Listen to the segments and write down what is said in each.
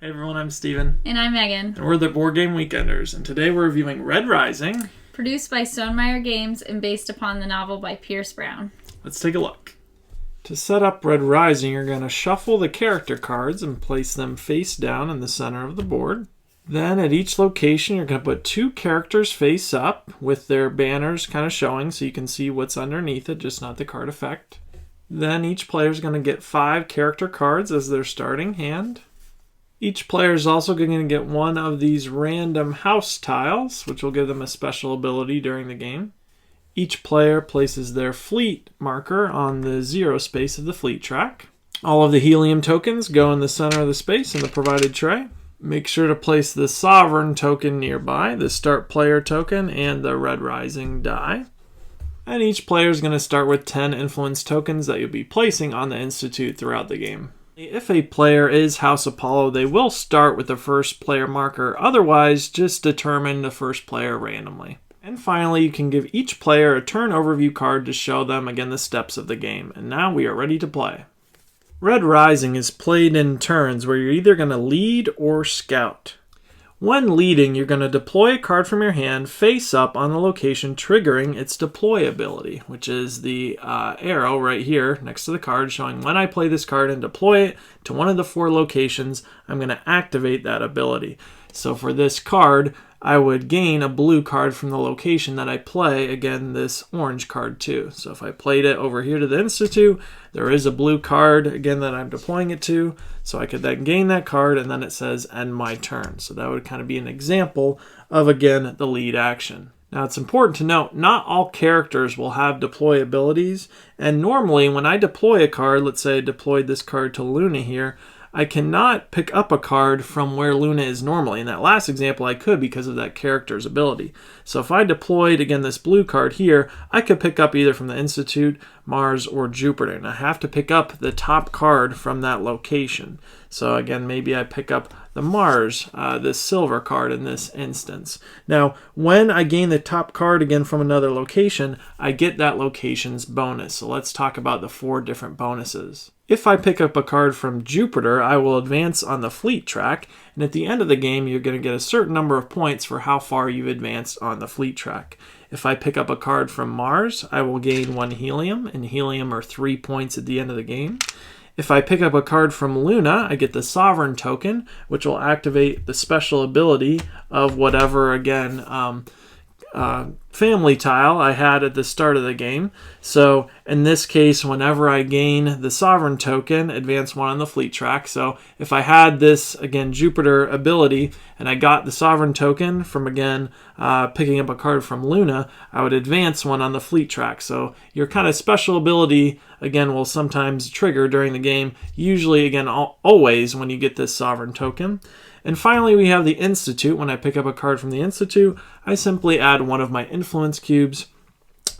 Hey everyone, I'm Steven. And I'm Megan. And we're the Board Game Weekenders, and today we're reviewing Red Rising. Produced by Stonemaier Games and based upon the novel by Pierce Brown. Let's take a look. To set up Red Rising, you're going to shuffle the character cards and place them face down in the center of the board. Then at each location, you're going to put two characters face up with their banners kind of showing so you can see what's underneath it, just not the card effect. Then each player is going to get 5 character cards as their starting hand. Each player is also going to get one of these random house tiles, which will give them a special ability during the game. Each player places their fleet marker on the 0 space of the fleet track. All of the helium tokens go in the center of the space in the provided tray. Make sure to place the sovereign token nearby, the start player token, and the Red Rising die. And each player is going to start with 10 influence tokens that you'll be placing on the Institute throughout the game. If a player is House Apollo, they will start with the first player marker. Otherwise, just determine the first player randomly. And finally, you can give each player a turn overview card to show them, again, the steps of the game. And now we are ready to play. Red Rising is played in turns where you're either going to lead or scout. When leading, you're going to deploy a card from your hand face up on the location triggering its deploy ability, which is the arrow right here next to the card showing when I play this card and deploy it to one of the 4 locations, I'm going to activate that ability. So for this card, I would gain a blue card from the location that I play, again, this orange card too. So if I played it over here to the Institute, there is a blue card, again, that I'm deploying it to. So I could then gain that card, and then it says end my turn. So that would kind of be an example of, again, the lead action. Now it's important to note, not all characters will have deploy abilities. And normally when I deploy a card, let's say I deployed this card to Luna here, I cannot pick up a card from where Luna is normally. In that last example, I could because of that character's ability. So if I deployed, again, this blue card here, I could pick up either from the Institute, Mars, or Jupiter. And I have to pick up the top card from that location. So again, maybe I pick up the Mars, this silver card in this instance. Now, when I gain the top card again from another location, I get that location's bonus. So let's talk about the 4 different bonuses. If I pick up a card from Jupiter, I will advance on the fleet track, and at the end of the game, you're going to get a certain number of points for how far you've advanced on the fleet track. If I pick up a card from Mars, I will gain 1 helium, and helium are 3 points at the end of the game. If I pick up a card from Luna, I get the Sovereign token, which will activate the special ability of whatever, again, family tile I had at the start of the game. So in this case, whenever I gain the Sovereign token, advance 1 on the fleet track. So if I had this, again, Jupiter ability, and I got the Sovereign token from, again, picking up a card from Luna, I would advance 1 on the fleet track. So your kind of special ability, again, will sometimes trigger during the game, usually, again, always when you get this Sovereign token. And finally, we have the Institute. When I pick up a card from the Institute, I simply add 1 of my influence cubes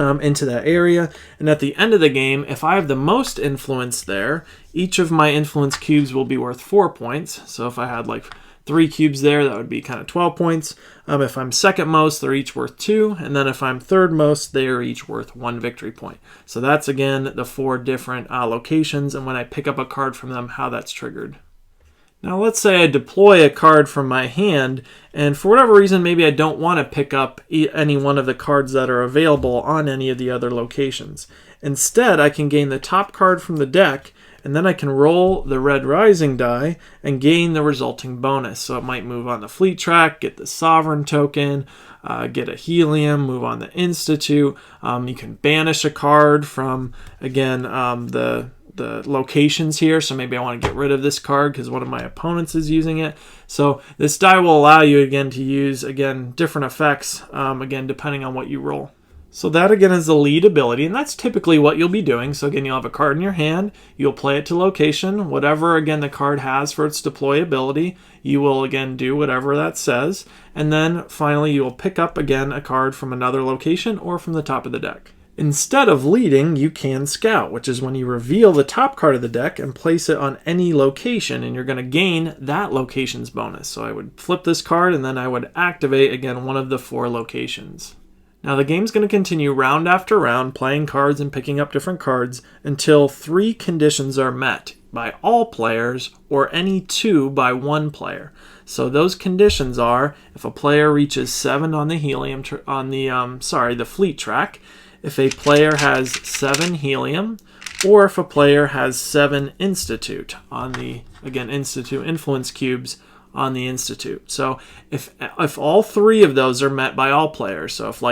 into that area. And at the end of the game, if I have the most influence there, each of my influence cubes will be worth 4 points. So if I had like 3 cubes there, that would be kind of 12 points. If I'm second most, they're each worth 2. And then if I'm third most, they are each worth 1 victory point. So that's, again, the 4 different locations. And when I pick up a card from them, how that's triggered. Now let's say I deploy a card from my hand, and for whatever reason, maybe I don't want to pick up any one of the cards that are available on any of the other locations. Instead, I can gain the top card from the deck, and then I can roll the Red Rising die and gain the resulting bonus. So it might move on the fleet track, get the Sovereign token, get a helium, move on the Institute. You can banish a card from, again, the locations here. So maybe I want to get rid of this card because one of my opponents is using it. So this die will allow you, again, to use, again, different effects, again, depending on what you roll. So that, again, is the lead ability, and that's typically what you'll be doing. So again, you'll have a card in your hand, you'll play it to location, whatever, again, the card has for its deploy ability, you will, again, do whatever that says, and then finally you will pick up, again, a card from another location or from the top of the deck. Instead of leading, you can scout, which is when you reveal the top card of the deck and place it on any location, and you're going to gain that location's bonus. So I would flip this card, and then I would activate, again, one of the 4 locations. Now the game's going to continue round after round, playing cards and picking up different cards until 3 conditions are met. by all players or any 2 by 1 player. So those conditions are if a player reaches 7 on the helium the fleet track, if a player has 7 helium, or if a player has 7 institute on the institute influence cubes on the institute. So if all 3 of those are met by all players, so if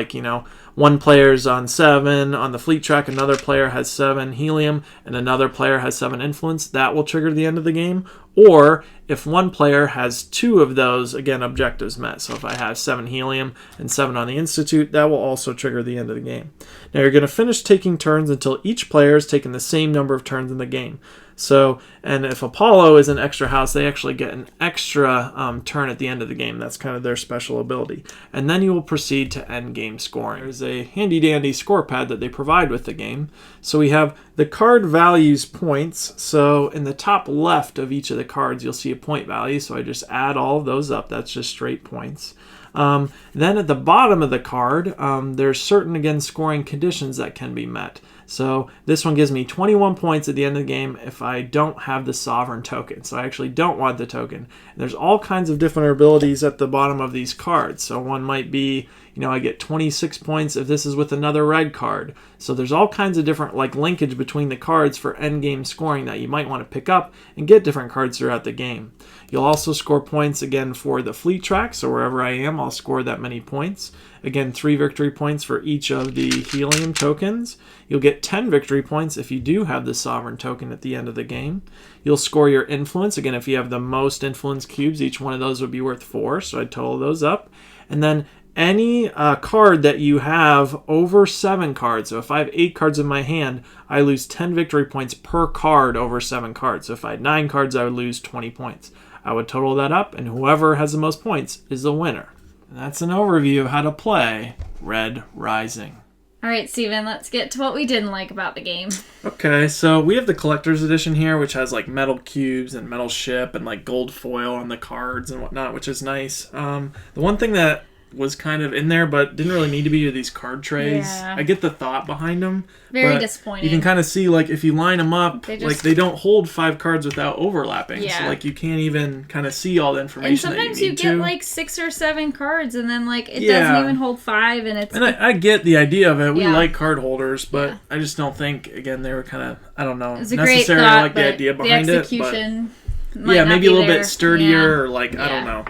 one player's on 7 on the fleet track, another player has 7 helium, and another player has 7 influence, that will trigger the end of the game. Or if one player has 2 of those, again, objectives met. So if I have 7 helium and 7 on the institute, that will also trigger the end of the game. Now you're going to finish taking turns until each player has taken the same number of turns in the game. So, and if Apollo is an extra house, they actually get an extra turn at the end of the game. That's kind of their special ability. And then you will proceed to end game scoring. There's a handy dandy score pad that they provide with the game. So we have the card values points. So in the top left of each of the cards, you'll see a point value. So I just add all of those up. That's just straight points. Then at the bottom of the card, there's certain, again, scoring conditions that can be met. So this one gives me 21 points at the end of the game if I don't have the sovereign token. So I actually don't want the token. And there's all kinds of different abilities at the bottom of these cards. So one might be, I get 26 points if this is with another red card. So there's all kinds of different linkage between the cards for end game scoring that you might want to pick up and get different cards throughout the game. You'll also score points again for the fleet track. So wherever I am, I'll score that many points. Again, 3 victory points for each of the helium tokens. You'll get 10 victory points if you do have the sovereign token at the end of the game. You'll score your influence. Again, if you have the most influence cubes, each one of those would be worth 4. So I'd total those up. And then any card that you have over 7 cards. So if I have 8 cards in my hand, I lose 10 victory points per card over 7 cards. So if I had 9 cards, I would lose 20 points. I would total that up, and whoever has the most points is the winner. And that's an overview of how to play Red Rising. All right, Steven, let's get to what we didn't like about the game. Okay, so we have the collector's edition here, which has metal cubes and metal ship and gold foil on the cards and whatnot, which is nice. The one thing that was kind of in there but didn't really need to be are these card trays. Yeah. I get the thought behind them. Very disappointing. You can kind of see if you line them up, they don't hold 5 cards without overlapping. Yeah. So you can't even kind of see all the information. And sometimes you get 6 or 7 cards and then it Yeah. doesn't even hold 5 and it's... And I get the idea of it. We Yeah. like card holders, but Yeah. I just don't think, again, they were kind of, I don't know, It's a necessarily great thought, like the but idea behind the it. execution But yeah, maybe a little there. bit sturdier or I Yeah. don't know.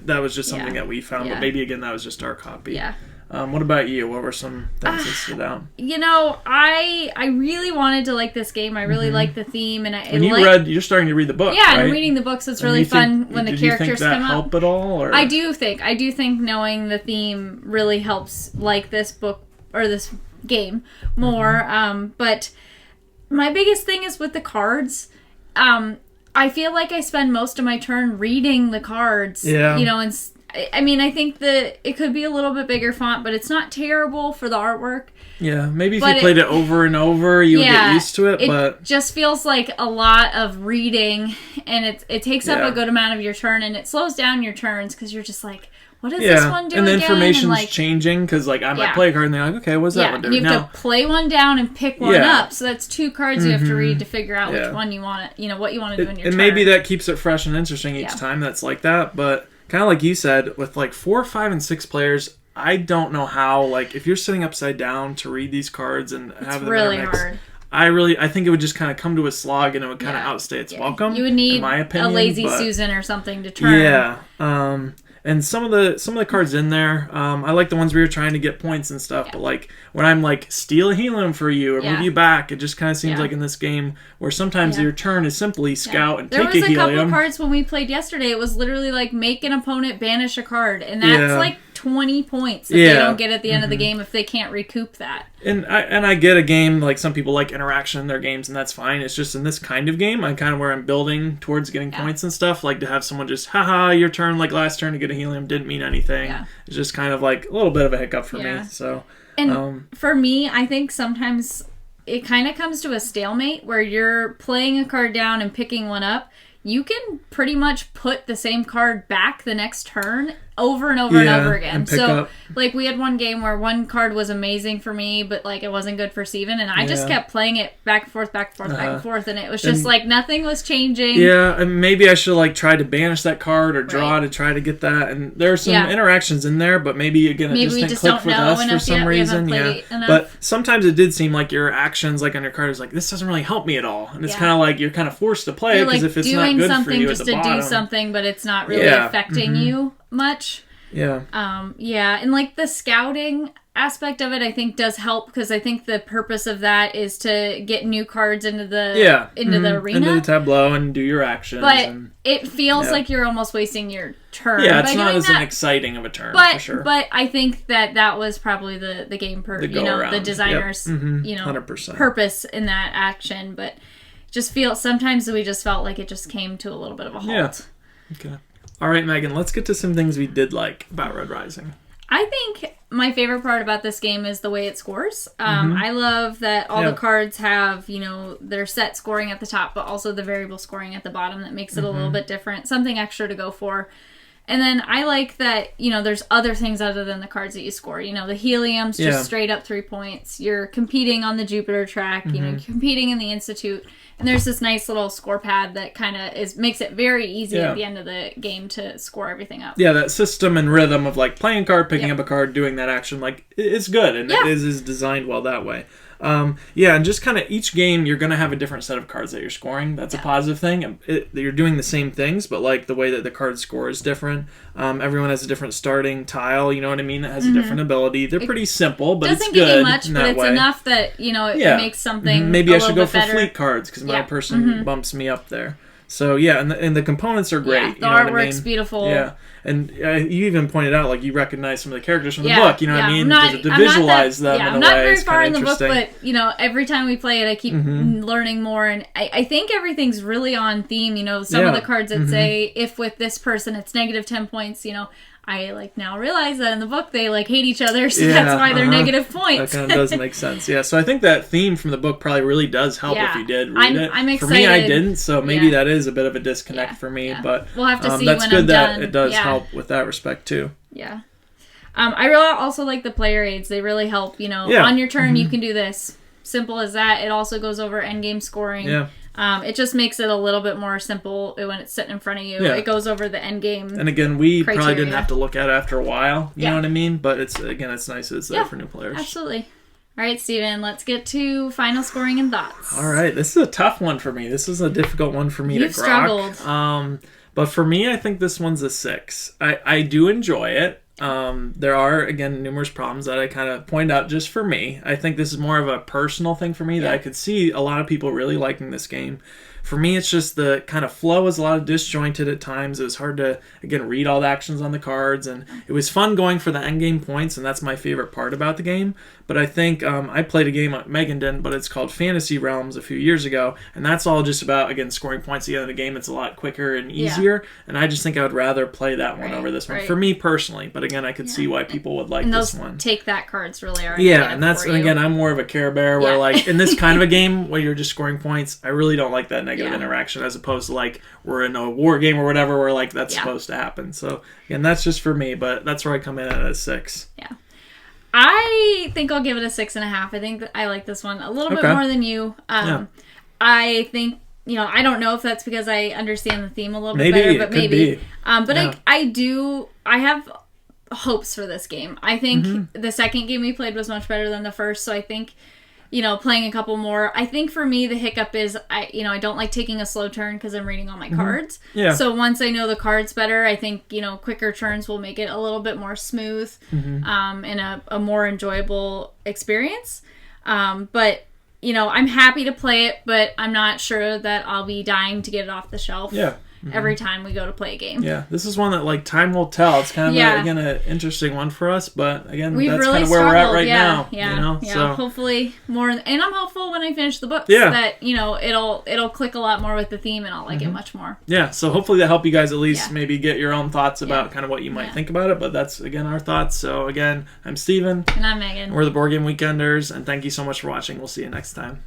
That was just something Yeah. that we found, Yeah. but maybe again that was just our copy. Yeah. What about you? What were some things that stood out? I really wanted to like this game. I really liked the theme, and You're starting to read the book. Yeah, right? I'm reading the books. It's really fun when the characters come up. Did you think that helped at all? Or? I do think knowing the theme really helps like this book or this game more. But my biggest thing is with the cards. I feel like I spend most of my turn reading the cards. Yeah. And I think that it could be a little bit bigger font, but it's not terrible for the artwork. Yeah, maybe if you played it over and over, you would get used to it. But just feels like a lot of reading, and it takes up a good amount of your turn, and it slows down your turns because you're just like, what is this one doing? And the again? information's changing because I might play a card and they're like, okay, what's that one doing? You have to play one down and pick one up. So that's 2 cards you have to read to figure out which one you want to, what you want to do in your turn. And maybe that keeps it fresh and interesting each time that's like that. But kind of like you said, with 4, 5, and 6 players, I don't know how, if you're sitting upside down to read these cards and have them really intermix, hard. I think it would just kind of come to a slog and it would kind of outstay its welcome. You would need in my opinion, a lazy Susan or something to turn. Yeah. And some of the cards in there, I like the ones where you're trying to get points and stuff. Yeah. But when I'm steal a helium for you or move you back, it just kind of seems like in this game where sometimes your turn is simply scout and take a helium. There was a couple of cards when we played yesterday. It was literally make an opponent banish a card, and that's 20 points that they don't get at the end of the game if they can't recoup that. And I get a game, some people like interaction in their games, and that's fine. It's just in this kind of game, I'm kind of where I'm building towards getting points and stuff, to have someone just, haha, your turn, last turn to get a helium didn't mean anything. Yeah. It's just kind of a little bit of a hiccup for me. So, and for me, I think sometimes it kind of comes to a stalemate where you're playing a card down and picking one up. You can pretty much put the same card back the next turn over and over and over again. And pick So, up. like, we had one game where one card was amazing for me, but, like, it wasn't good for Steven, and I just kept playing it back and forth, back and forth, back and forth, and it was just, like, nothing was changing. Yeah, and maybe I should, like, try to banish that card or draw to try to get that, and there are some interactions in there, but maybe, again, it just didn't click with us for some reason. But sometimes it did seem like your actions, like, on your card, is like, this doesn't really help me at all, and it's kind of like, you're kind of forced to play it, because if it's not good for you at the bottom. Just to do something, but it's not really affecting you much. Yeah. And like the scouting aspect of it, I think does help, because I think the purpose of that is to get new cards into the the arena, into the tableau, and do your actions. But it feels like you're almost wasting your turn. Yeah, it's not as exciting of a turn, for sure. But I think that was probably the game the designer's 100%. purpose in that action. But sometimes we just felt like it just came to a little bit of a halt. Yeah. Okay. All right, Megan, let's get to some things we did like about Red Rising. I think my favorite part about this game is the way it scores. I love that all the cards have, their set scoring at the top, but also the variable scoring at the bottom that makes it a little bit different. Something extra to go for. And then I like that, there's other things other than the cards that you score. The helium's just straight up 3 points. You're competing on the Jupiter track, you're competing in the Institute. And there's this nice little score pad that kind of makes it very easy at the end of the game to score everything up. Yeah, that system and rhythm of like playing a card, picking up a card, doing that action, like it's good, and it is designed well that way. And just kind of each game you're going to have a different set of cards that you're scoring. That's a positive thing. You're doing the same things, but like the way that the cards score is different. Everyone has a different starting tile, you know what I mean? That has a different ability. They're pretty simple, but it's good. Doesn't give you much, but it's enough that, it makes something maybe I should go for better. fleet cards, because my person bumps me up there. So, and the components are great. The artwork's beautiful. Yeah, and you even pointed out, like, you recognize some of the characters from the book, you know what I mean? To visualize them in a way. I'm not very far in the book, but, every time we play it, I keep learning more, and I think everything's really on theme, some of the cards that say, if with this person it's negative 10 points, I now realize that in the book they hate each other, so that's why they're negative points. That kind of does make sense. Yeah, so I think that theme from the book probably really does help if you did read it. I'm excited. For me, I didn't, so maybe that is a bit of a disconnect for me. But we'll have to see that's when good I'm that done. It does help with that respect too. Yeah. I really also like the player aids. They really help. On your turn you can do this. Simple as that. It also goes over endgame scoring. Yeah. It just makes it a little bit more simple when it's sitting in front of you. Yeah. It goes over the end game. And again, we probably didn't have to look at it after a while. You know what I mean? But it's nice that it's there for new players. Absolutely. All right, Steven, let's get to final scoring and thoughts. All right, this is a tough one for me. This is a difficult one for me to grok. You've struggled. But for me, I think this one's a 6. I do enjoy it. There are, again, numerous problems that I kind of point out just for me. I think this is more of a personal thing for me that I could see a lot of people really liking this game. For me, it's just the kind of flow is a lot of disjointed at times. It was hard to, again, read all the actions on the cards, and it was fun going for the endgame points, and that's my favorite part about the game. But I think I played a game, Megan didn't, but it's called Fantasy Realms a few years ago, and that's all just about, again, scoring points at the end of the game. It's a lot quicker and easier, and I just think I would rather play that one over this one, for me personally. But again, I could see why people would like this one. Take that cards really are. And again, I'm more of a Care Bear, where like in this kind of a game where you're just scoring points, I really don't like that negative interaction, as opposed to like we're in a war game or whatever where like that's supposed to happen. So again, that's just for me, but that's where I come in at a 6. Yeah. I think I'll give it a 6.5. I think that I like this one a little bit more than you. I think, I don't know if that's because I understand the theme a little bit better, but maybe. But I have hopes for this game. I think the second game we played was much better than the first, so I think, playing a couple more. I think for me the hiccup is I don't like taking a slow turn because I'm reading all my cards. Yeah. So once I know the cards better, I think quicker turns will make it a little bit more smooth, and a more enjoyable experience. But I'm happy to play it, but I'm not sure that I'll be dying to get it off the shelf. Yeah. Every time we go to play a game. Yeah, this is one that like time will tell. It's kind of again an interesting one for us, but again, that's really kind of where we're at right now. Yeah. So hopefully more, and I'm hopeful when I finish the books that it'll click a lot more with the theme, and I'll like it much more. Yeah, so hopefully that help you guys at least maybe get your own thoughts about kind of what you might think about it. But that's again our thoughts. So again, I'm Steven. And I'm Megan. We're the Board Game Weekenders, and thank you so much for watching. We'll see you next time.